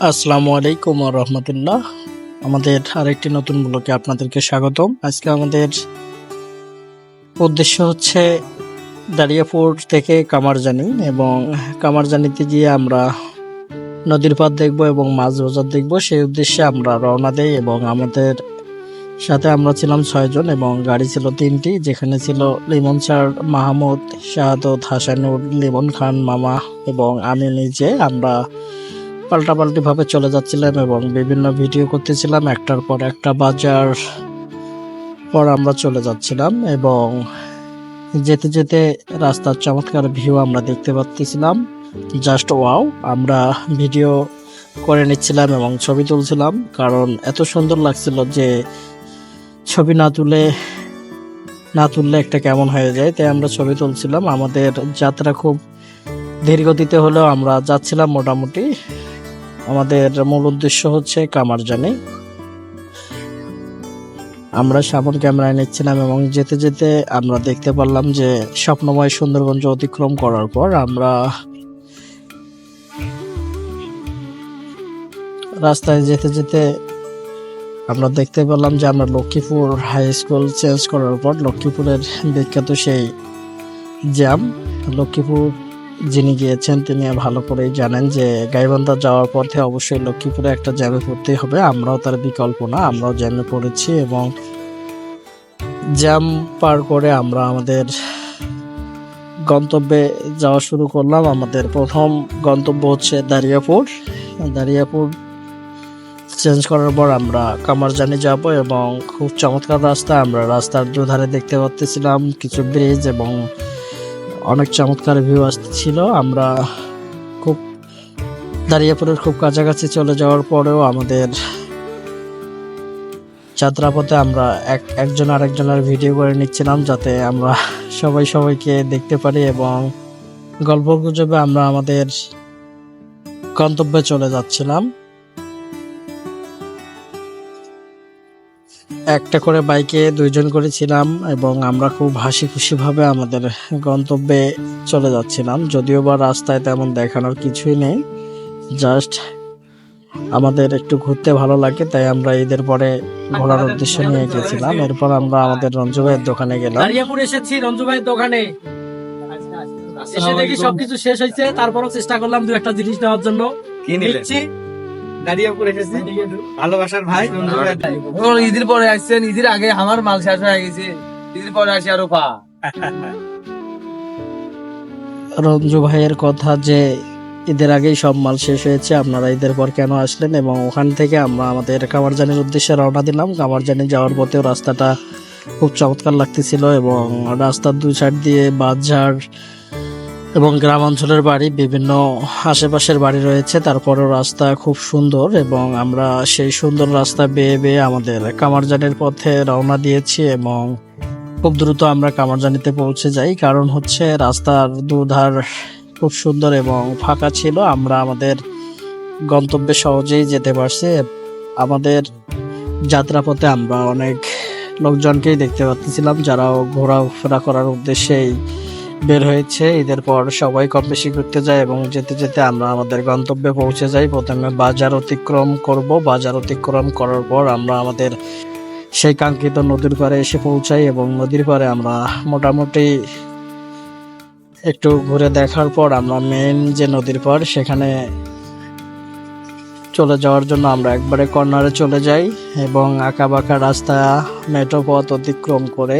আসসালামু আলাইকুম ওয়া রাহমাতুল্লাহ। আমাদের আরেকটি নতুন ব্লগে আপনাদেরকে স্বাগতম। আজকে আমাদের উদ্দেশ্য হচ্ছে দারিয়াপুর থেকে কামারজানি, এবং কামারজানিতে গিয়ে আমরা নদীর পাড় দেখব এবং মাছ বাজার দেখব। সেই উদ্দেশ্যে আমরা রওনা দেই এবং আমাদের সাথে আমরা ছিলাম 6 জন এবং গাড়ি ছিল 3টি, যেখানে ছিল লিমন স্যার, মাহমুদ, শাহাদত, হাসানুর, লিমন খান মামা এবং আমি নিজে। আমরা পাল্টাপাল্টি ভাবে চলে যাচ্ছিলাম এবং বিভিন্ন ভিডিও করতেছিলাম। একটার পর একটা বাজার পর আমরা চলে যাচ্ছিলাম এবং যেতে যেতে রাস্তার চমৎকার ভিউ আমরা দেখতে পাচ্ছিলাম। Just wow! আমরা ভিডিও করে নিচ্ছিলাম এবং ছবি তুলছিলাম, কারণ এত সুন্দর লাগছিল যে ছবি না তুললে একটা কেমন হয়ে যায়, তাই আমরা ছবি তুলছিলাম। আমাদের যাত্রা খুব ধীর গতিতে হলেও আমরা যাচ্ছিলাম মোটামুটি। আমাদের মূল উদ্দেশ্য হচ্ছে কামারজানি। আমরা সামন ক্যামেরায় নিচ্ছিলাম এবং যেতে যেতে আমরা দেখতে পারলাম যে স্বপ্নময় সুন্দরগঞ্জ অতিক্রম করার পর আমরা রাস্তায় যেতে যেতে আমরা দেখতে পেলাম যে আমরা লক্ষ্মীপুর হাই স্কুল চেঞ্জ করার পর লক্ষ্মীপুরের বিখ্যাত সেই জ্যাম। লক্ষ্মীপুর যিনি গিয়েছেন তিনি ভালো করেই জানেন যে গাইবান্ধা যাওয়ার পথে অবশ্যই লক্ষ্মীপুরে একটা জ্যামে পড়তেই হবে। আমরাও তার বিকল্প না, আমরাও জ্যামে পড়েছি এবং জ্যাম পার করে আমরা আমাদের গন্তব্যে যাওয়া শুরু করলাম। আমাদের প্রথম গন্তব্য হচ্ছে দারিয়াপুর। দারিয়াপুর চেঞ্জ করার পর আমরা কামারজানি যাব এবং খুব চমৎকার রাস্তা। আমরা রাস্তার দুধারে দেখতে পাচ্ছিলাম কিছু ব্রিজ এবং অনেক চমৎকার ভিউ আসছিল। আমরা খুব দারিয়াপুরের খুব কাছাকাছি চলে যাওয়ার পরেও আমাদের যাত্রাপথে আমরা একজন আরেকজনের ভিডিও করে নিচ্ছিলাম, যাতে আমরা সবাইকে দেখতে পারি এবং গল্প গুজবে আমরা আমাদের গন্তব্যে চলে যাচ্ছিলাম। একটা করে বাইকে 2 জন করেছিলাম এবং আমরা খুব হাসি খুশি ভাবে আমাদের গন্তব্যে চলে যাচ্ছিলাম। যদিও বা রাস্তায় তেমন দেখানোর কিছুই নেই, জাস্ট আমাদের একটু ঘুরতে ভালো লাগে, তাই আমরা ঈদের পরে ঘোরার উদ্দেশ্য নিয়ে গেছিলাম। এরপর আমরা আমাদের রঞ্জু ভাইয়ের দোকানে গেলাম। দারিয়াপুর এসেছি রঞ্জু ভাইয়ের দোকানে, এসে দেখি সবকিছু শেষ হয়েছে। তারপরও চেষ্টা করলাম 2-1 জিনিস নেওয়ার জন্য। কি নিচ্ছি? দারিয়াপুর এসেছি, ভালোবাসার ভাই ঈদের পরে আসছেন, ঈদের আগে আমার মাল শেষ হয়ে গেছে, ঈদের পরে আসি আরো পা। রঞ্জু ভাইয়ের কথা যে ঈদের আগেই সব মাল শেষ হয়েছে, আপনারা ঈদের পর কেন আসলেন? এবং ওখান থেকে আমরা আমাদের কামারজানির উদ্দেশ্যে রওনা দিলাম। কামারজানি যাওয়ার পথেও রাস্তাটা খুব চমৎকার লাগতেছিল এবং রাস্তার 2 সাইড দিয়ে বাজার এবং গ্রাম অঞ্চলের বাড়ি, বিভিন্ন আশেপাশের বাড়ি রয়েছে। তারপরেও রাস্তা খুব সুন্দর এবং আমরা সেই সুন্দর রাস্তা বেয়ে বেয়ে আমাদের কামারজানির পথে রওনা দিয়েছি এবং খুব দ্রুত আমরা কামারজানিতে পৌঁছে যাই। কারণ হচ্ছে রাস্তার দুধার খুব সুন্দর এবং ফাঁকা ছিল। আমরা আমাদের গন্তব্যে সহজেই যেতে পারছি। আমাদের যাত্রাপথে আমরা অনেক লোকজনকেই দেখতে পাচ্ছিলাম, যারাও ঘোরাফেরা করার উদ্দেশ্যেই বের হয়েছে। ঈদের পর সবাই কম বেশি ঘুরতে যায় এবং যেতে যেতে আমরা আমাদের গন্তব্যে পৌঁছে যাই। প্রথমে বাজার অতিক্রম করব। বাজার অতিক্রম করার পর আমরা আমাদের সেই কাঙ্ক্ষিত নদীর পাড়ে এসে পৌঁছাই এবং নদীর পাড়ে আমরা মোটামুটি একটু ঘুরে দেখার পর আমরা মেইন যে নদীর পাড় সেখানে চলে যাওয়ার জন্য আমরা একবারে কর্নারে চলে যাই এবং আঁকাবাঁকা রাস্তা মেঠো পথ অতিক্রম করে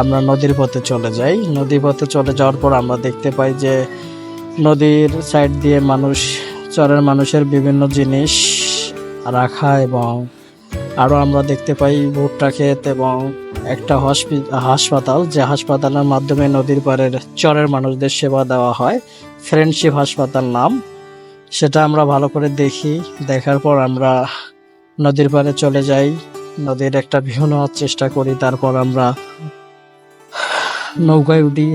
আমরা নদীর পথে চলে যাই। নদীর পথে চলে যাওয়ার পর আমরা দেখতে পাই যে নদীর সাইড দিয়ে চরের মানুষের বিভিন্ন জিনিস রাখা এবং আরও আমরা দেখতে পাই ভুট্টা ক্ষেত এবং একটা হাসপাতাল, যে হাসপাতালের মাধ্যমে নদীর পাড়ের চরের মানুষদের সেবা দেওয়া হয়। ফ্রেন্ডশিপ হাসপাতাল নাম। সেটা আমরা ভালো করে দেখি। দেখার পর আমরা নদীর পাড়ে চলে যাই, নদীর একটা ভিউ নেওয়ার চেষ্টা করি। তারপর আমরা নৌকায় উঠি।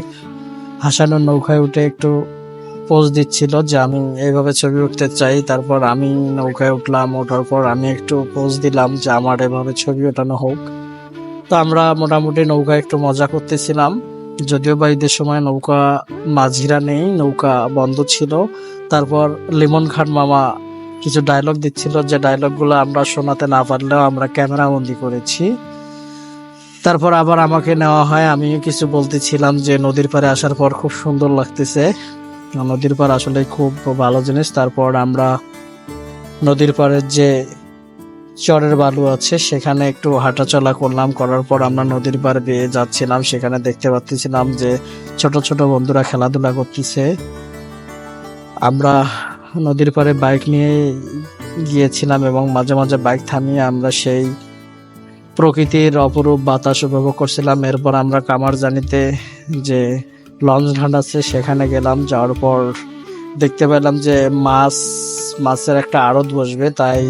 হাসানোর নৌকায় উঠে একটু পোজ দিচ্ছিল যে আমি এইভাবে ছবি উঠতে চাই। তারপর আমি নৌকায় উঠলাম, ওঠার পর আমি একটু পোজ দিলাম যে আমার এভাবে ছবি ওঠানো হোক। তো আমরা মোটামুটি নৌকায় একটু মজা করতেছিলাম। যদিও বা ঈদের সময় নৌকা মাঝিরা নেই, নৌকা বন্ধ ছিল। তারপর লিমন খান মামা কিছু ডায়লগ দিচ্ছিল, যে ডায়লগগুলো আমরা শোনাতে না পারলেও আমরা ক্যামেরা বন্দি করেছি। তারপর আবার আমাকে নেওয়া হয়, আমিও কিছু বলতেছিলাম যে নদীর পাড়ে আসার পর খুব সুন্দর লাগতেছে, নদীর পাড় আসলে খুব ভালো জিনিস। তারপর আমরা নদীর পাড়ের যে চরের বালু আছে সেখানে একটু হাঁটাচলা করলাম, করার পর আমরা নদীর পাড়ে বেয়ে যাচ্ছিলাম। সেখানে দেখতে পাচ্ছিলাম যে ছোট ছোট বন্ধুরা খেলাধুলা করতেছে। আমরা নদীর পাড়ে বাইক নিয়ে গিয়েছিলাম এবং মাঝে মাঝে বাইক থামিয়ে আমরা সেই প্রকৃতির অপরূপ বাতাস উপভোগ করছিলাম। এরপর আমরা কামারজানিতে যে লঞ্চ ঘাট আছে সেখানে গেলাম। যাওয়ার পর দেখতে পেলাম যে মাছের একটা আড়ত বসবে, তাই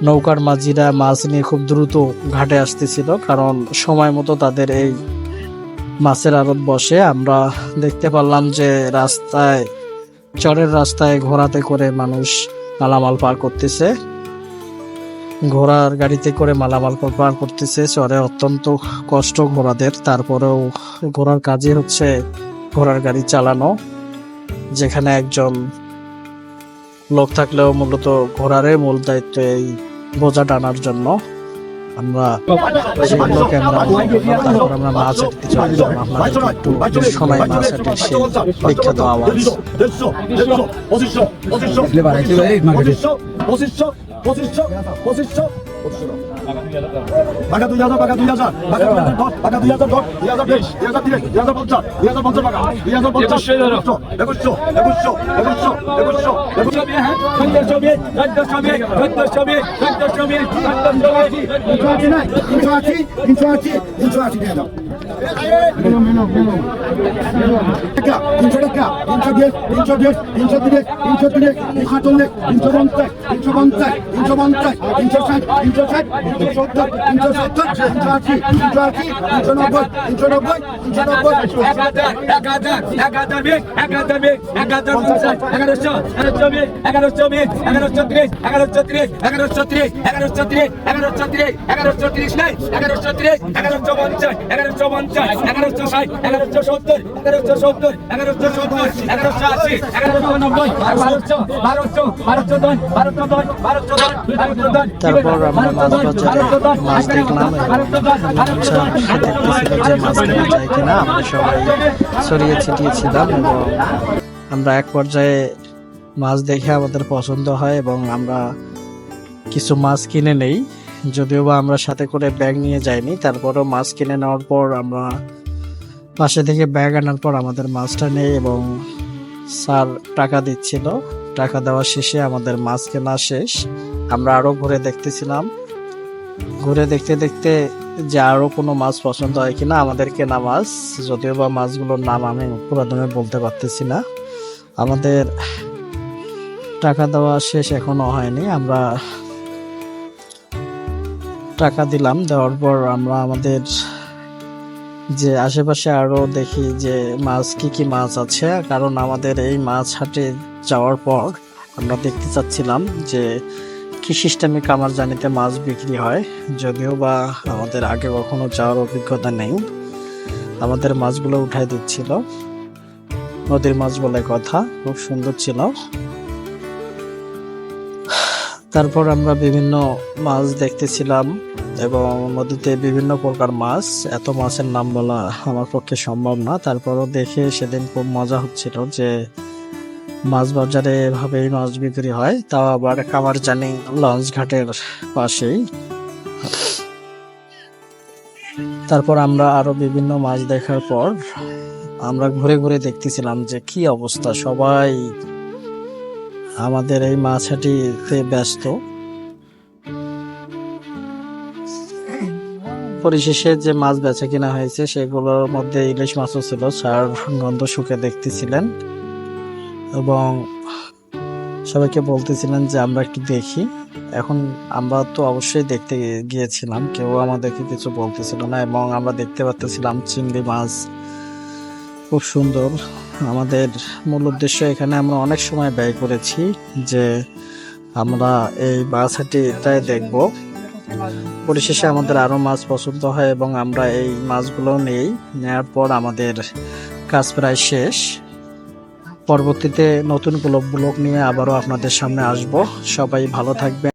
নৌকার মাঝিরা মাছ নিয়ে খুব দ্রুত ঘাটে আসতেছিল, কারণ সময় মতো তাদের এই মাছের আড়ত বসে। আমরা দেখতে পারলাম যে চরের রাস্তায় ঘোড়াতে করে মানুষ মালামাল পার করতেছে, ঘোড়ার গাড়িতে করে মালামাল পার করতেছে। চরে অত্যন্ত কষ্ট ঘোড়াদের, তারপরেও ঘোড়ার কাজই হচ্ছে ঘোড়ার গাড়ি চালানো, যেখানে একজন লোক থাকলেও মূলত ঘোড়ারই মূল দায়িত্ব এই বোঝা টানার জন্য। আমরা সেগুলো ক্যামেরা তারপর আমরা মাছ আটতে চললাম, আপনাদেরকে একটু শোনাই মাছ আটের সেই বিখ্যাত আওয়াজ। বাঘা 2000 বাঘা 2000 বাঘা 2000 বাঘা 2000 2020 2030 2050 2050 বাঘা তারপর আমরা মাছ বাজারে মাছ দেখলাম যে মাছ কেনা যায় কিনা। আমরা সবাই ছড়িয়ে ছিটিয়েছিলাম এবং আমরা এক পর্যায়ে মাছ দেখে আমাদের পছন্দ হয় এবং আমরা কিছু মাছ কিনে নেই, যদিও বা আমরা সাথে করে ব্যাগ নিয়ে যাইনি। তারপরও মাছ কিনে নেওয়ার পর আমরা পাশে থেকে ব্যাগ আনার পর আমাদের মাছটা নেই এবং স্যার টাকা দিচ্ছিল। টাকা দেওয়া শেষে আমাদের মাছ কেনা শেষ। আমরা আরো ঘুরে দেখতেছিলাম, ঘুরে দেখতে দেখতে যে আরো কোনো মাছ পছন্দ হয় কিনা আমাদের কেনা মাছ, যদিও বা মাছগুলোর নাম আমি পুরোদমে বলতে পারতেছি না। আমাদের টাকা দেওয়া শেষ এখনো হয়নি, আমরা টাকা দিলাম। দেওয়ার পর আমরা আমাদের যে আশেপাশে আরো দেখি যে মাছ কি মাছ আছে, কারণ আমাদের এই মাছ হাটে যাওয়ার পর আমরা দেখতে চাচ্ছিলাম যে কি সিস্টেমে কামারজানিতে মাছ বিক্রি হয়, যদিও বা আমাদের আগে কখনো যাওয়ার অভিজ্ঞতা নেই। আমাদের মাছগুলো উঠাই দিচ্ছিল, নদীর মাছ বলে কথা, খুব সুন্দর ছিল। তারপর আমরা বিভিন্ন মাছ দেখতেছিলাম এবং নদীতে বিভিন্ন প্রকার মাছ, এত মাছের নাম বলা আমার পক্ষে সম্ভব না। তারপরও দেখে সেদিন খুব মজা হচ্ছিল যে মাছ বাজারে এভাবেই মাছ বিক্রি হয়, তাও আবার কামারজানি লঞ্চ ঘাটের পাশেই। তারপর আমরা আরো বিভিন্ন মাছ দেখার পর আমরা ঘুরে ঘুরে দেখতেছিলাম যে কি অবস্থা, সবাই আমাদের এই মাছ হাটিতে ব্যস্ত। পরিশেষে যে মাছ বেচা কিনা হয়েছে সেগুলোর মধ্যে ইলিশ মাছও ছিল, স্যার গন্ধ শুকে দেখতেছিলেন এবং সবাইকে বলতেছিলেন যে আমরা একটু দেখি। এখন আমরা তো অবশ্যই দেখতে গিয়েছিলাম, কেউ আমাদেরকে কিছু বলতেছিল না এবং আমরা দেখতে পাচ্ছিলাম চিংড়ি মাছ খুব সুন্দর। আমাদের মূল উদ্দেশ্য এখানে আমরা অনেক সময় ব্যয় করেছি যে আমরা এই মাছ হাটিটাই দেখব। পরিশেষে আমাদের আরো মাছ পছন্দ হয় এবং আমরা এই মাছগুলো নেওয়ার পর আমাদের কাজ প্রায় শেষ। পরবর্তীতে নতুন ব্লগ নিয়ে আবারও আপনাদের সামনে আসব। সবাই ভালো থাকবেন।